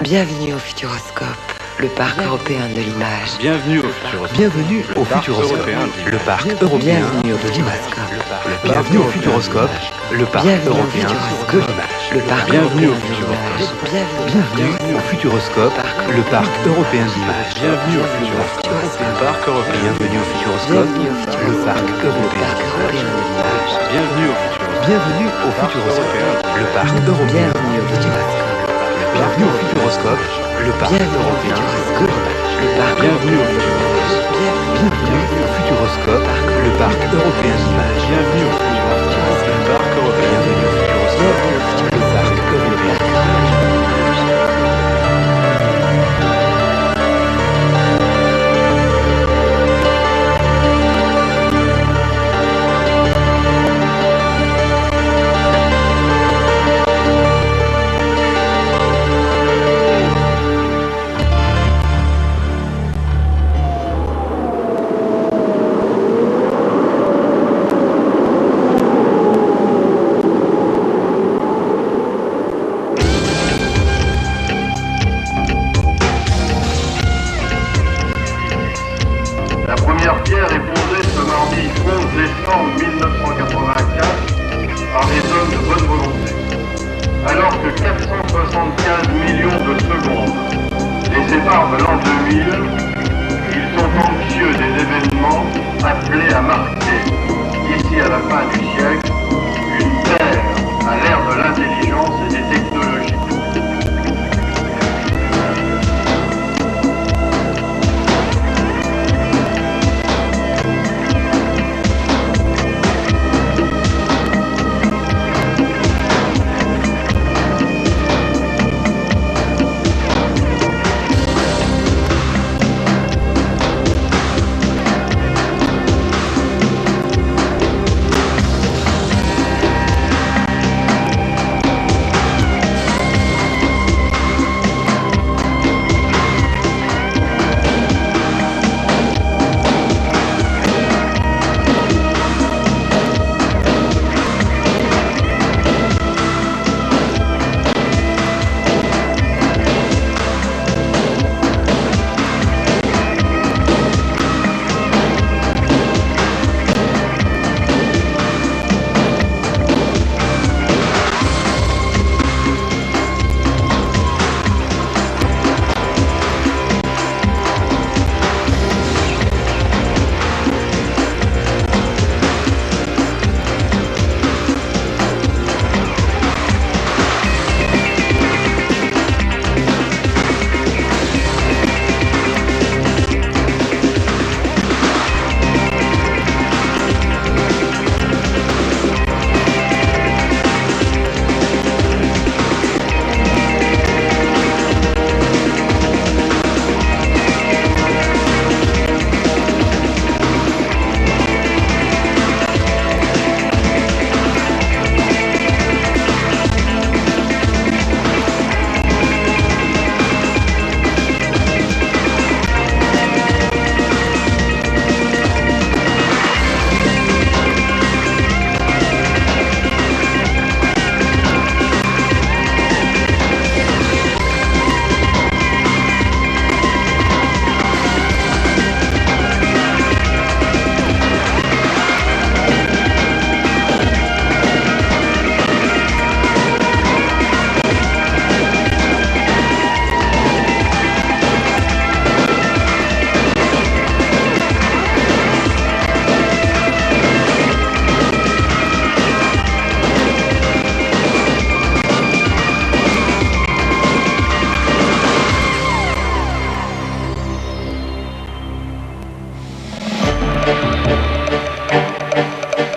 Bienvenue au Futuroscope, le parc européen de l'image. Bienvenue au Futuroscope. Bienvenue au Futuroscope, le parc européen Bienvenue au de l'image. Futuroscope. Bienvenue au Futuroscope, le parc européen de l'image. Le parc Bienvenue européen au de l'image. Bienvenue au Futuroscope, le parc européen d'image. Bienvenue au Futuroscope, le parc européen. Bienvenue au Futuroscope, le parc européen de l'image. Bienvenue au Futuroscope. Bienvenue au Futuroscope, le parc européen. Bienvenue au Futuroscope. Bienvenue au Futuroscope, le parc européen de l'image. Le parc Bienvenue au Bienvenue au Futuroscope, le parc européen d'image. Bienvenue au Futuroscope, le parc européen. Bienvenue au Futuroscope, le parc européen. La première pierre est posée ce mardi 11 décembre 1984 par des hommes de bonne volonté. Alors que 475 millions de secondes les séparent de l'an 2000, ils sont anxieux des événements appelés à marquer, d'ici à la fin du siècle, une ère à l'ère de l'intelligence et des technologies.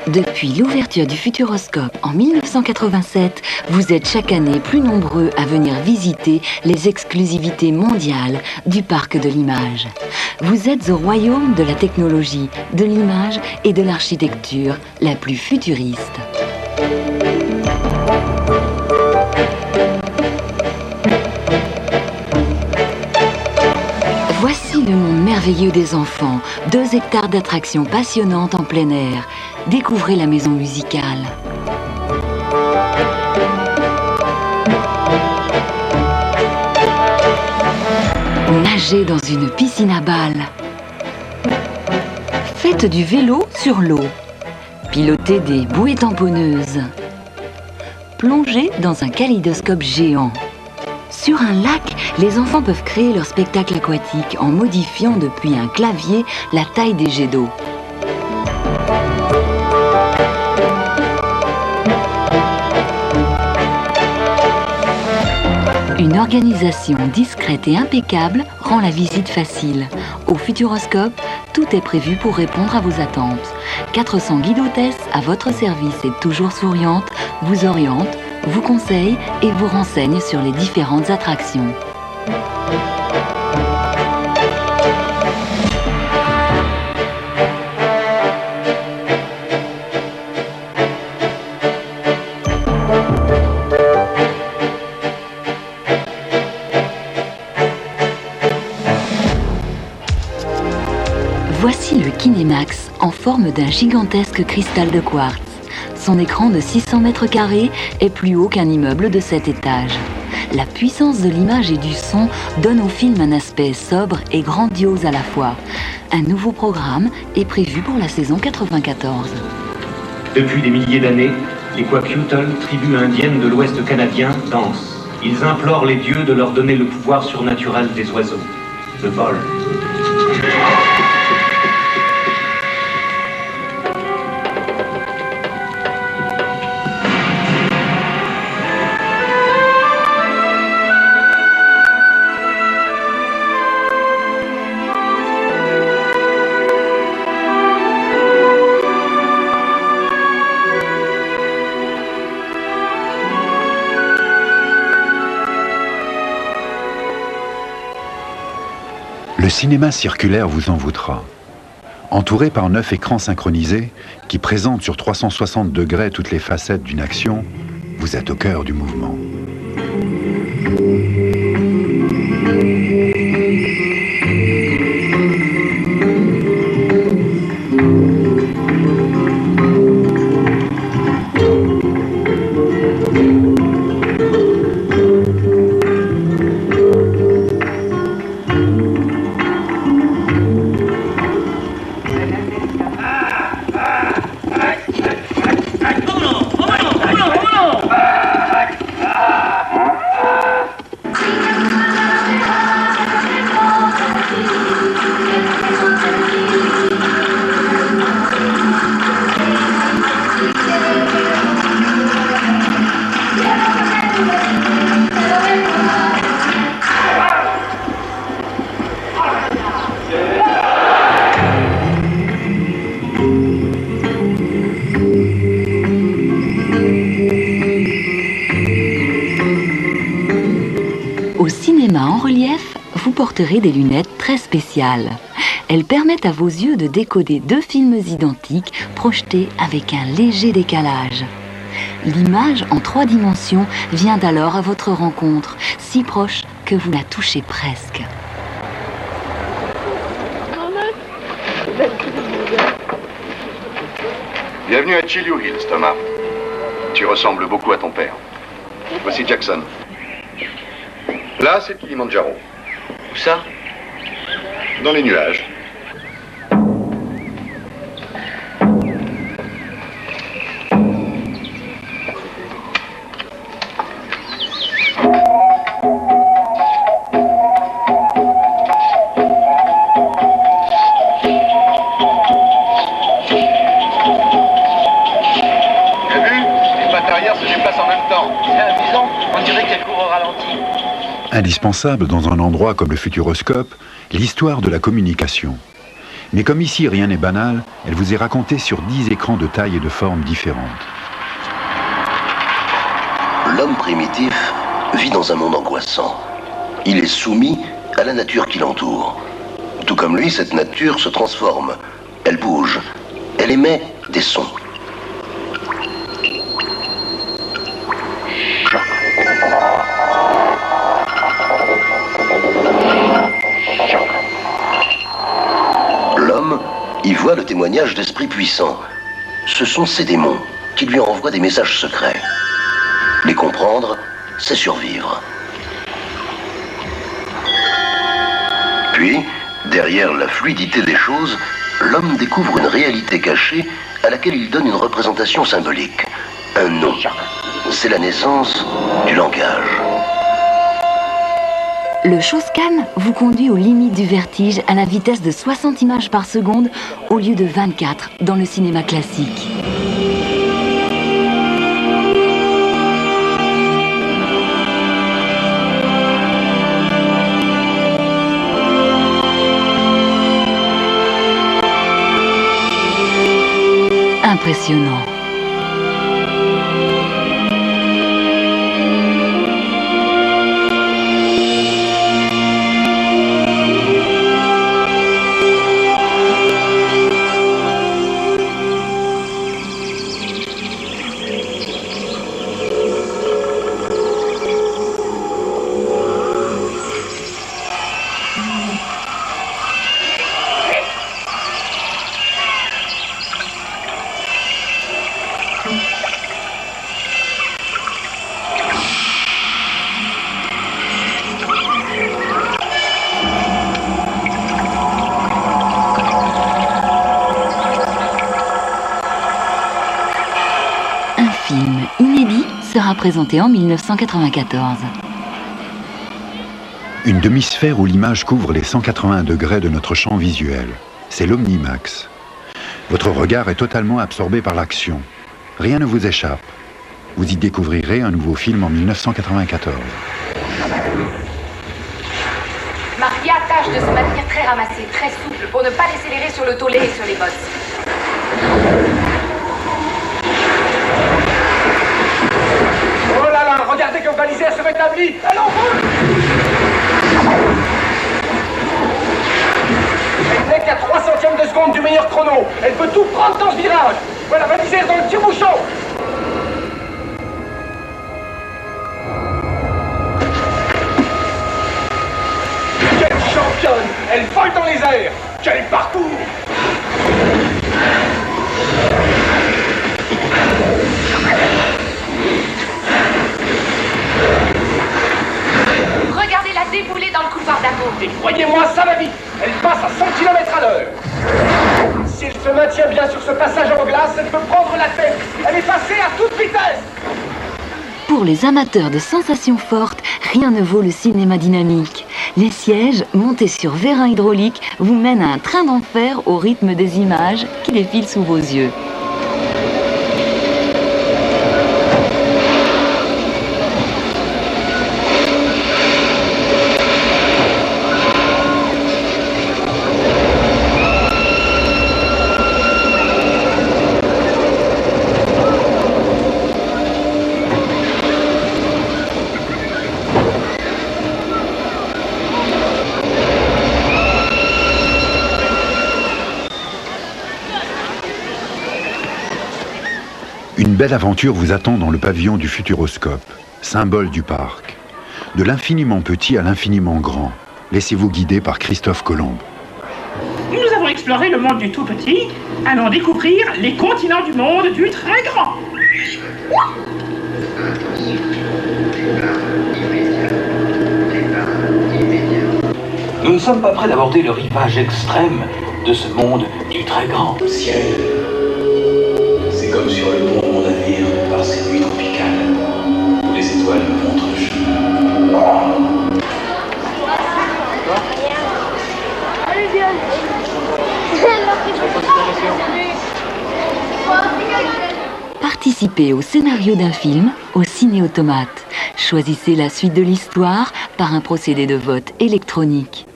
Depuis l'ouverture du Futuroscope en 1987, vous êtes chaque année plus nombreux à venir visiter les exclusivités mondiales du parc de l'image. Vous êtes au royaume de la technologie, de l'image et de l'architecture la plus futuriste. Voici le monde merveilleux des enfants, 2 hectares d'attractions passionnantes en plein air. Découvrez la maison musicale. Nagez dans une piscine à balles. Faites du vélo sur l'eau. Pilotez des bouées tamponneuses. Plongez dans un kaléidoscope géant. Sur un lac, les enfants peuvent créer leur spectacle aquatique en modifiant depuis un clavier la taille des jets d'eau. Une organisation discrète et impeccable rend la visite facile. Au Futuroscope, tout est prévu pour répondre à vos attentes. 400 guides hôtesses à votre service et toujours souriantes vous orientent, vous conseillent et vous renseignent sur les différentes attractions. Voici le Kinemax en forme d'un gigantesque cristal de quartz. Son écran de 600 mètres carrés est plus haut qu'un immeuble de 7 étages. La puissance de l'image et du son donne au film un aspect sobre et grandiose à la fois. Un nouveau programme est prévu pour la saison 94. Depuis des milliers d'années, les Kwakiutl, tribus indiennes de l'Ouest canadien, dansent. Ils implorent les dieux de leur donner le pouvoir surnaturel des oiseaux, le vol. Le cinéma circulaire vous envoûtera. Entouré par 9 écrans synchronisés qui présentent sur 360 degrés toutes les facettes d'une action, vous êtes au cœur du mouvement. Au cinéma en relief, vous porterez des lunettes très spéciales. Elles permettent à vos yeux de décoder 2 films identiques projetés avec un léger décalage. L'image en 3 dimensions vient alors à votre rencontre, si proche que vous la touchez presque. Bienvenue à Chilliou Hills, Thomas. Tu ressembles beaucoup à ton père. Voici Jackson. Là, c'est Kilimanjaro. Où ça? Dans les nuages. Indispensable dans un endroit comme le Futuroscope, l'histoire de la communication. Mais comme ici rien n'est banal, elle vous est racontée sur 10 écrans de taille et de formes différentes. L'homme primitif vit dans un monde angoissant. Il est soumis à la nature qui l'entoure. Tout comme lui, cette nature se transforme. Elle bouge. Elle émet des sons. L'homme y voit le témoignage d'esprits puissants. Ce sont ces démons qui lui envoient des messages secrets. Les comprendre, c'est survivre. Puis, derrière la fluidité des choses, l'homme découvre une réalité cachée à laquelle il donne une représentation symbolique. Un nom. C'est la naissance du langage. Le Shawscan vous conduit aux limites du vertige à la vitesse de 60 images par seconde au lieu de 24 dans le cinéma classique. Impressionnant. Un film inédit sera présenté en 1994. Une demi-sphère où l'image couvre les 180 degrés de notre champ visuel. C'est l'Omnimax. Votre regard est totalement absorbé par l'action. Rien ne vous échappe. Vous y découvrirez un nouveau film en 1994. Maria tâche de se maintenir très ramassée, très souple, pour ne pas laisser les raies sur le tollé et sur les bosses. Oh là là, regardez comme Balisère se rétablit. Allons, roule. Elle n'est qu'à 3 centièmes de seconde du meilleur chrono. Elle peut tout prendre dans ce virage. Voilà Balisère dans le tire-bouchon. Quelle championne. Elle vole dans les airs. Quel parcours. Regardez-la débouler dans le couloir d'Amo. Et croyez-moi, ça va vite. Elle passe à 100 km à l'heure. Si elle se maintient bien sur ce passage en glace, elle peut prendre la tête. Elle est passée à toute vitesse. Pour les amateurs de sensations fortes, rien ne vaut le cinéma dynamique. Les sièges, montés sur vérin hydraulique, vous mènent à un train d'enfer au rythme des images qui défilent sous vos yeux. Une belle aventure vous attend dans le pavillon du Futuroscope, symbole du parc. De l'infiniment petit à l'infiniment grand. Laissez-vous guider par Christophe Colomb. Nous avons exploré le monde du tout petit, allons découvrir les continents du monde du très grand. Nous ne sommes pas prêts d'aborder le rivage extrême de ce monde du très grand ciel. C'est comme sur le pont de mon navire par cette nuit tropicale où les étoiles me montrent le chemin. Participez au scénario d'un film au Ciné-Automate. Choisissez la suite de l'histoire par un procédé de vote électronique.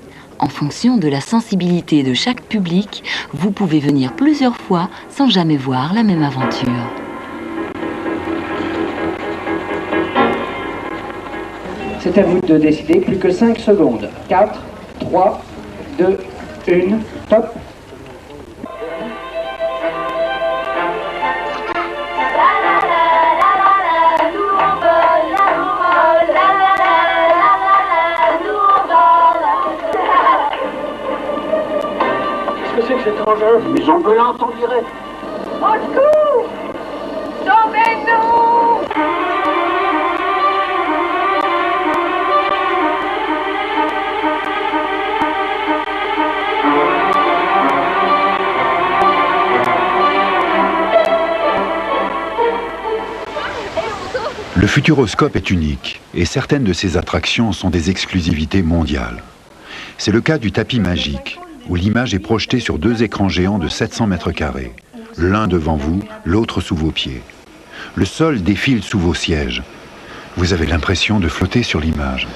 En fonction de la sensibilité de chaque public, vous pouvez venir plusieurs fois sans jamais voir la même aventure. C'est à vous de décider, plus que 5 secondes. 4, 3, 2, 1, top. Qu'est-ce que c'est que cet engin? Mais on peut l'entendre direct. Au secours! Sauvez-nous! Futuroscope est unique et certaines de ses attractions sont des exclusivités mondiales. C'est le cas du tapis magique, où l'image est projetée sur 2 écrans géants de 700 mètres carrés, l'un devant vous, l'autre sous vos pieds. Le sol défile sous vos sièges. Vous avez l'impression de flotter sur l'image.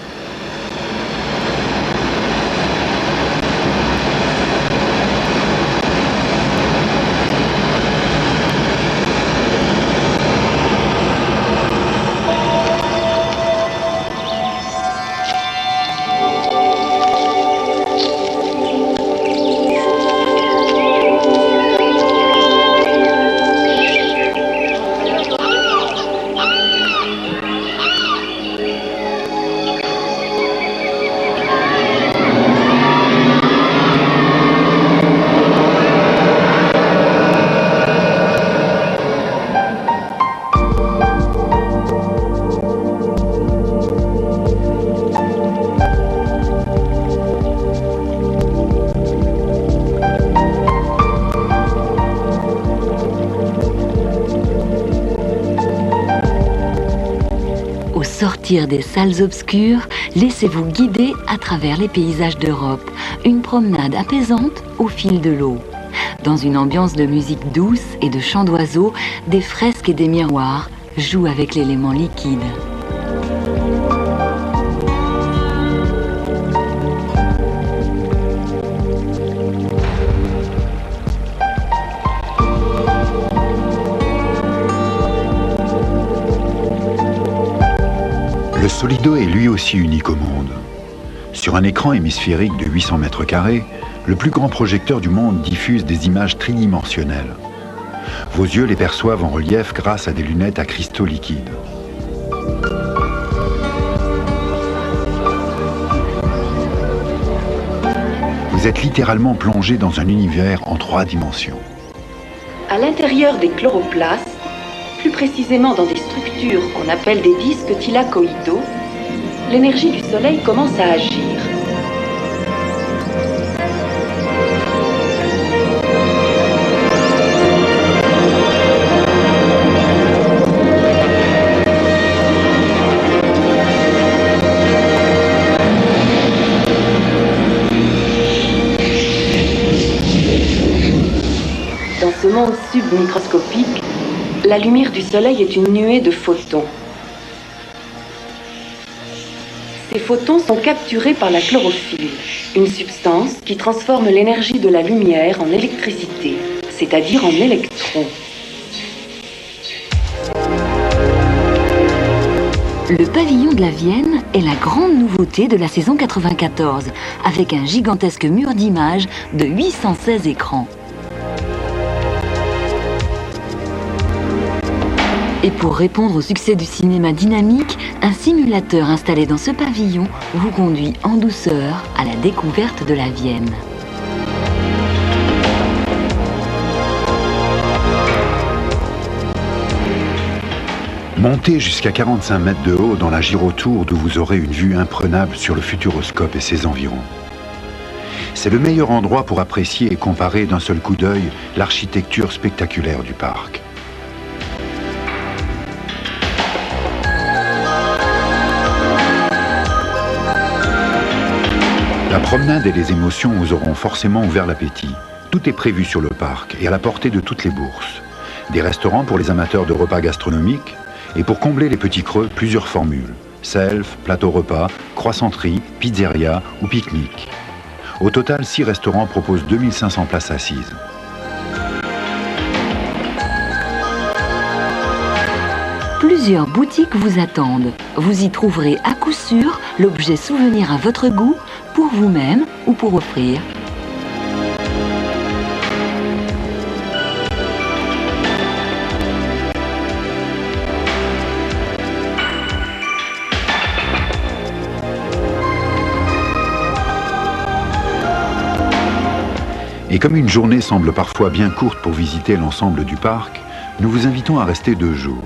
Au sortir des salles obscures, laissez-vous guider à travers les paysages d'Europe. Une promenade apaisante au fil de l'eau. Dans une ambiance de musique douce et de chants d'oiseaux, des fresques et des miroirs jouent avec l'élément liquide. Le Solido est lui aussi unique au monde. Sur un écran hémisphérique de 800 mètres carrés, le plus grand projecteur du monde diffuse des images tridimensionnelles. Vos yeux les perçoivent en relief grâce à des lunettes à cristaux liquides. Vous êtes littéralement plongé dans un univers en 3 dimensions. À l'intérieur des chloroplastes, plus précisément dans des structures qu'on appelle des disques thylakoïdaux, l'énergie du Soleil commence à agir. Dans ce monde submicroscopique, la lumière du Soleil est une nuée de photons. Ces photons sont capturés par la chlorophylle, une substance qui transforme l'énergie de la lumière en électricité, c'est-à-dire en électrons. Le pavillon de la Vienne est la grande nouveauté de la saison 94, avec un gigantesque mur d'images de 816 écrans. Et pour répondre au succès du cinéma dynamique, un simulateur installé dans ce pavillon vous conduit en douceur à la découverte de la Vienne. Montez jusqu'à 45 mètres de haut dans la gyrotour d'où vous aurez une vue imprenable sur le Futuroscope et ses environs. C'est le meilleur endroit pour apprécier et comparer d'un seul coup d'œil l'architecture spectaculaire du parc. La promenade et les émotions vous auront forcément ouvert l'appétit. Tout est prévu sur le parc et à la portée de toutes les bourses. Des restaurants pour les amateurs de repas gastronomiques et pour combler les petits creux, plusieurs formules. Self, plateau repas, croissanterie, pizzeria ou pique-nique. Au total, 6 restaurants proposent 2500 places assises. Plusieurs boutiques vous attendent. Vous y trouverez à coup sûr l'objet souvenir à votre goût, pour vous-même ou pour offrir. Et comme une journée semble parfois bien courte pour visiter l'ensemble du parc, nous vous invitons à rester 2 jours.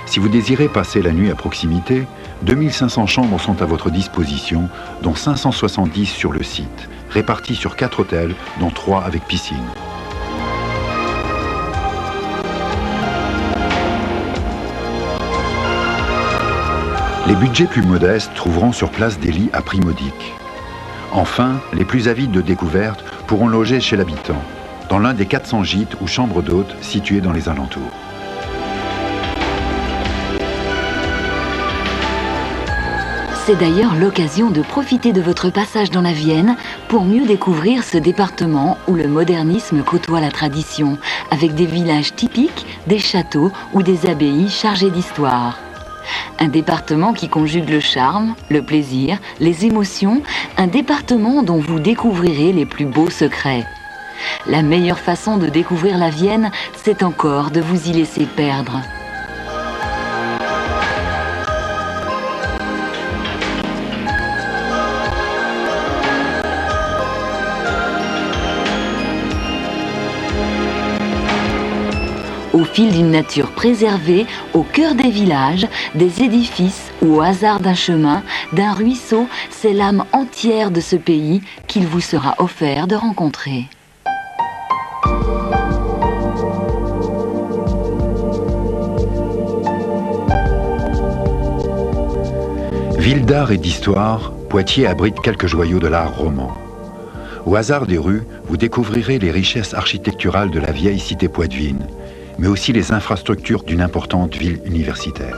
Si vous désirez passer la nuit à proximité, 2500 chambres sont à votre disposition, dont 570 sur le site, répartis sur 4 hôtels, dont 3 avec piscine. Les budgets plus modestes trouveront sur place des lits à prix modique. Enfin, les plus avides de découvertes pourront loger chez l'habitant, dans l'un des 400 gîtes ou chambres d'hôtes situés dans les alentours. C'est d'ailleurs l'occasion de profiter de votre passage dans la Vienne pour mieux découvrir ce département où le modernisme côtoie la tradition, avec des villages typiques, des châteaux ou des abbayes chargées d'histoire. Un département qui conjugue le charme, le plaisir, les émotions, un département dont vous découvrirez les plus beaux secrets. La meilleure façon de découvrir la Vienne, c'est encore de vous y laisser perdre. Au fil d'une nature préservée, au cœur des villages, des édifices ou au hasard d'un chemin, d'un ruisseau, c'est l'âme entière de ce pays qu'il vous sera offert de rencontrer. Ville d'art et d'histoire, Poitiers abrite quelques joyaux de l'art roman. Au hasard des rues, vous découvrirez les richesses architecturales de la vieille cité poitevine, mais aussi les infrastructures d'une importante ville universitaire.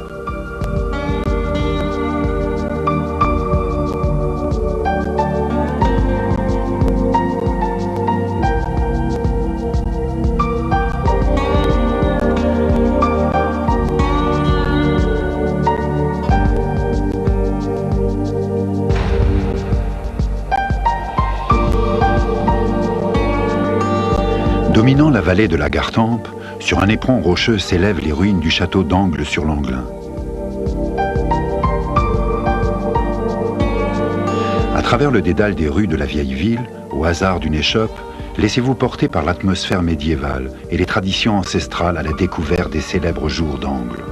Dominant la vallée de la Gartempe, sur un éperon rocheux s'élèvent les ruines du château d'Angles sur l'Anglin. À travers le dédale des rues de la vieille ville, au hasard d'une échoppe, laissez-vous porter par l'atmosphère médiévale et les traditions ancestrales à la découverte des célèbres jours d'Angles.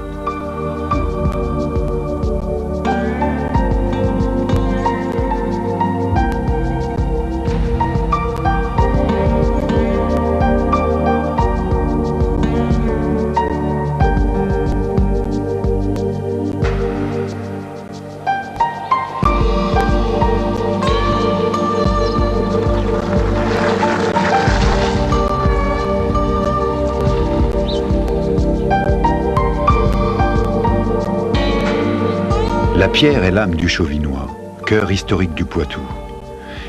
La pierre est l'âme du Chauvinois, cœur historique du Poitou.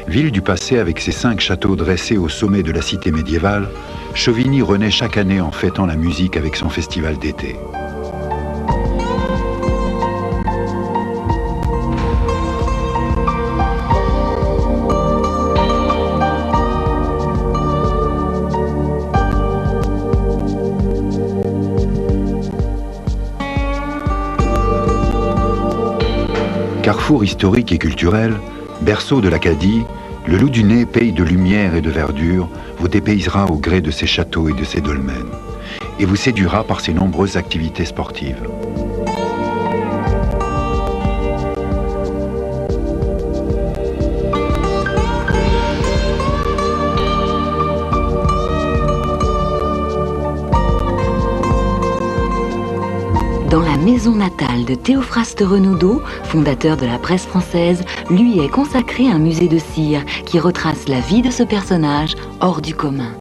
Ville du passé avec ses 5 châteaux dressés au sommet de la cité médiévale, Chauvigny renaît chaque année en fêtant la musique avec son festival d'été. Carrefour historique et culturel, berceau de l'Acadie, le Loup-du-Nez, pays de lumière et de verdure, vous dépaysera au gré de ses châteaux et de ses dolmens, et vous séduira par ses nombreuses activités sportives. Dans la maison natale de Théophraste Renaudot, fondateur de la presse française, lui est consacré un musée de cire qui retrace la vie de ce personnage hors du commun.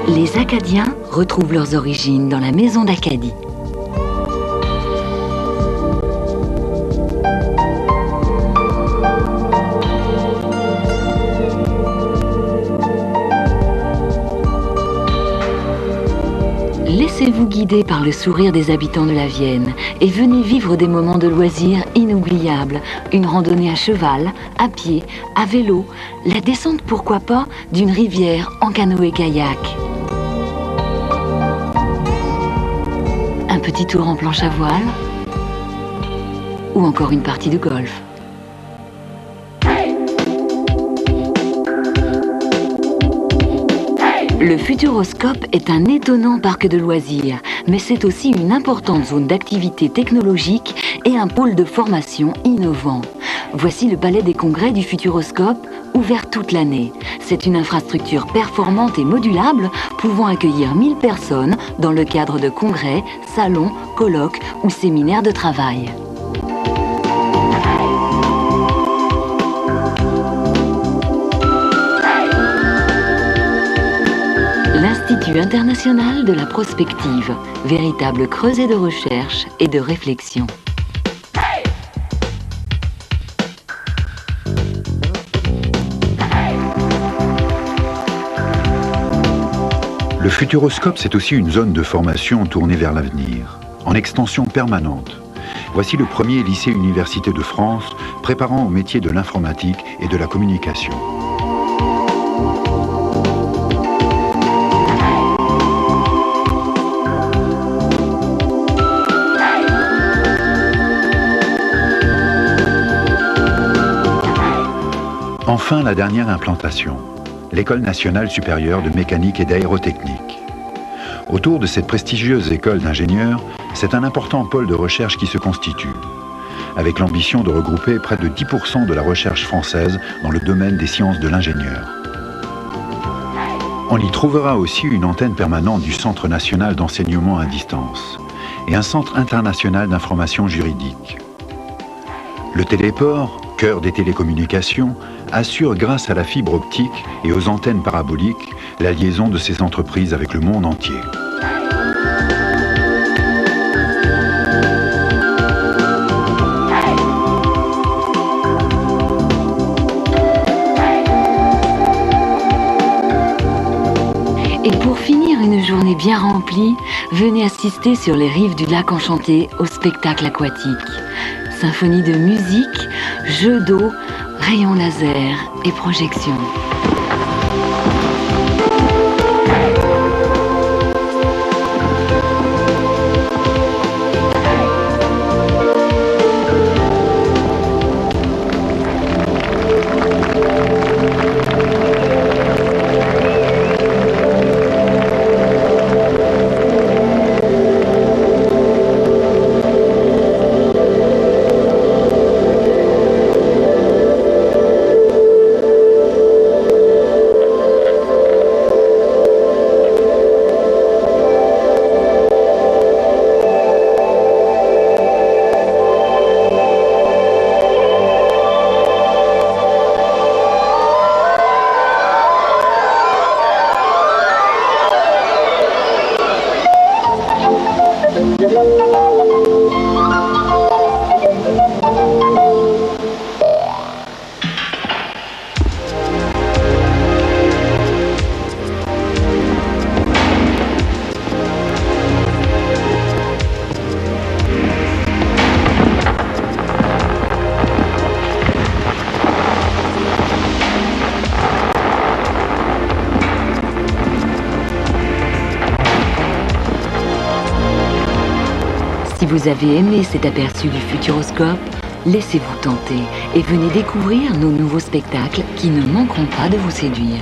Les Acadiens retrouvent leurs origines dans la maison d'Acadie. Laissez-vous guider par le sourire des habitants de la Vienne et venez vivre des moments de loisirs inoubliables. Une randonnée à cheval, à pied, à vélo, la descente pourquoi pas d'une rivière en canoë-kayak. Un petit tour en planche à voile ou encore une partie de golf. Le Futuroscope est un étonnant parc de loisirs, mais c'est aussi une importante zone d'activité technologique et un pôle de formation innovant. Voici le palais des congrès du Futuroscope, Ouvert toute l'année, c'est une infrastructure performante et modulable pouvant accueillir 1000 personnes dans le cadre de congrès, salons, colloques ou séminaires de travail. L'Institut international de la prospective, véritable creuset de recherche et de réflexion. Le Futuroscope, c'est aussi une zone de formation tournée vers l'avenir, en extension permanente. Voici le premier lycée-université de France préparant au métier de l'informatique et de la communication. Enfin, la dernière implantation, l'École nationale supérieure de mécanique et d'aérotechnique. Autour de cette prestigieuse école d'ingénieurs, c'est un important pôle de recherche qui se constitue, avec l'ambition de regrouper près de 10% de la recherche française dans le domaine des sciences de l'ingénieur. On y trouvera aussi une antenne permanente du Centre national d'enseignement à distance et un centre international d'information juridique. Le téléport, cœur des télécommunications, assure grâce à la fibre optique et aux antennes paraboliques la liaison de ces entreprises avec le monde entier. Et pour finir une journée bien remplie, venez assister sur les rives du lac Enchanté au spectacle aquatique. Symphonie de musique, jeux d'eau, rayons laser et projections. Si vous avez aimé cet aperçu du Futuroscope, laissez-vous tenter et venez découvrir nos nouveaux spectacles qui ne manqueront pas de vous séduire.